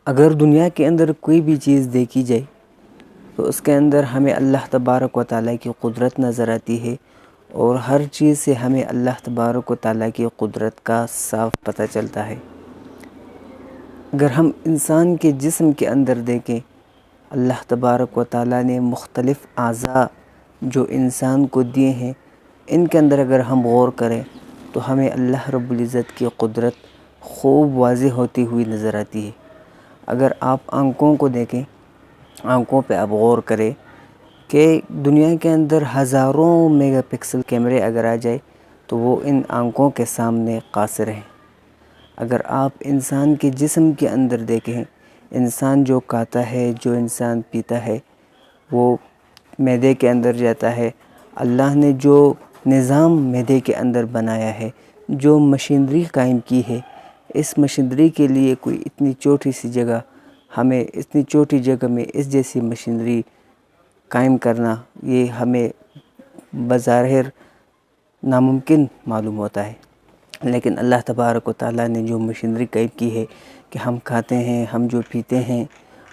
اگر دنیا کے اندر کوئی بھی چیز دیکھی جائے تو اس کے اندر ہمیں اللہ تبارک و تعالیٰ کی قدرت نظر آتی ہے، اور ہر چیز سے ہمیں اللہ تبارک و تعالیٰ کی قدرت کا صاف پتہ چلتا ہے۔ اگر ہم انسان کے جسم کے اندر دیکھیں، اللہ تبارک و تعالیٰ نے مختلف اعضاء جو انسان کو دیے ہیں، ان کے اندر اگر ہم غور کریں تو ہمیں اللہ رب العزت کی قدرت خوب واضح ہوتی ہوئی نظر آتی ہے۔ اگر آپ آنکھوں کو دیکھیں، آنکھوں پہ آپ غور کریں کہ دنیا کے اندر ہزاروں میگا پکسل کیمرے اگر آ جائے تو وہ ان آنکھوں کے سامنے قاصر ہیں۔ اگر آپ انسان کے جسم کے اندر دیکھیں، انسان جو کھاتا ہے، جو انسان پیتا ہے، وہ معدے کے اندر جاتا ہے۔ اللہ نے جو نظام معدے کے اندر بنایا ہے، جو مشینری قائم کی ہے، اس مشینری کے لیے کوئی اتنی چھوٹی سی جگہ، ہمیں اتنی چھوٹی جگہ میں اس جیسی مشینری قائم کرنا، یہ ہمیں بظاہر ناممکن معلوم ہوتا ہے۔ لیکن اللہ تبارک و تعالیٰ نے جو مشینری قائم کی ہے کہ ہم کھاتے ہیں، ہم جو پیتے ہیں،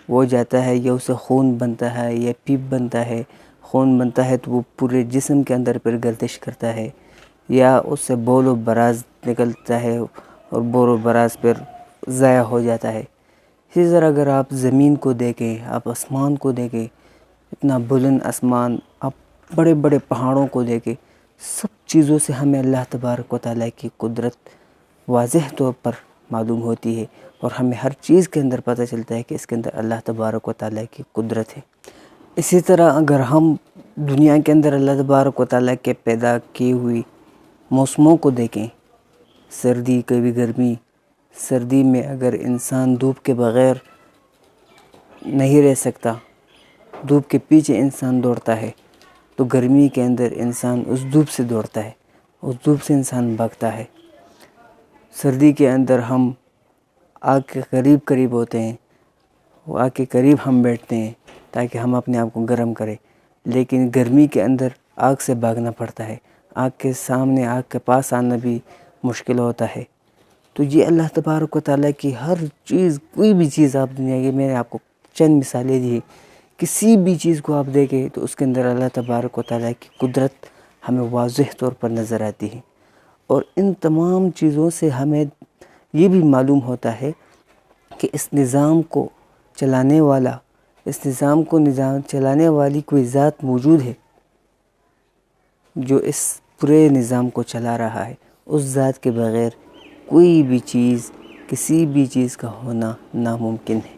وہ جاتا ہے، یا اسے خون بنتا ہے یا پیپ بنتا ہے۔ خون بنتا ہے تو وہ پورے جسم کے اندر پھر گردش کرتا ہے، یا اس سے بول و براز نکلتا ہے، اور بول و براز پھر ضائع ہو جاتا ہے۔ اسی طرح اگر آپ زمین کو دیکھیں، آپ آسمان کو دیکھیں، اتنا بلند آسمان، آپ بڑے بڑے پہاڑوں کو دیکھیں، سب چیزوں سے ہمیں اللہ تبارک و تعالیٰ کی قدرت واضح طور پر معلوم ہوتی ہے، اور ہمیں ہر چیز کے اندر پتہ چلتا ہے کہ اس کے اندر اللہ تبارک و تعالیٰ کی قدرت ہے۔ اسی طرح اگر ہم دنیا کے اندر اللہ تبارک و تعالیٰ کے پیدا کی ہوئی موسموں کو دیکھیں، سردی، کبھی گرمی، سردی میں اگر انسان دھوپ کے بغیر نہیں رہ سکتا، دھوپ کے پیچھے انسان دوڑتا ہے، تو گرمی کے اندر انسان اس دھوپ سے دوڑتا ہے، اس دھوپ سے انسان بھاگتا ہے۔ سردی کے اندر ہم آگ کے قریب ہوتے ہیں، وہ آگ کے قریب ہم بیٹھتے ہیں تاکہ ہم اپنے آپ کو گرم کریں، لیکن گرمی کے اندر آگ سے بھاگنا پڑتا ہے، آگ کے سامنے، آگ کے پاس آنا بھی مشکل ہوتا ہے۔ تو یہ اللہ تبارک و تعالیٰ کی ہر چیز، کوئی بھی چیز آپ دنیا کی، میں نے آپ کو چند مثالیں دی، کسی بھی چیز کو آپ دیکھیں تو اس کے اندر اللہ تبارک و تعالیٰ کی قدرت ہمیں واضح طور پر نظر آتی ہے۔ اور ان تمام چیزوں سے ہمیں یہ بھی معلوم ہوتا ہے کہ اس نظام کو چلانے والا، اس نظام کو چلانے والی کوئی ذات موجود ہے جو اس پورے نظام کو چلا رہا ہے۔ اس ذات کے بغیر کوئی بھی چیز، کسی بھی چیز کا ہونا ناممکن ہے۔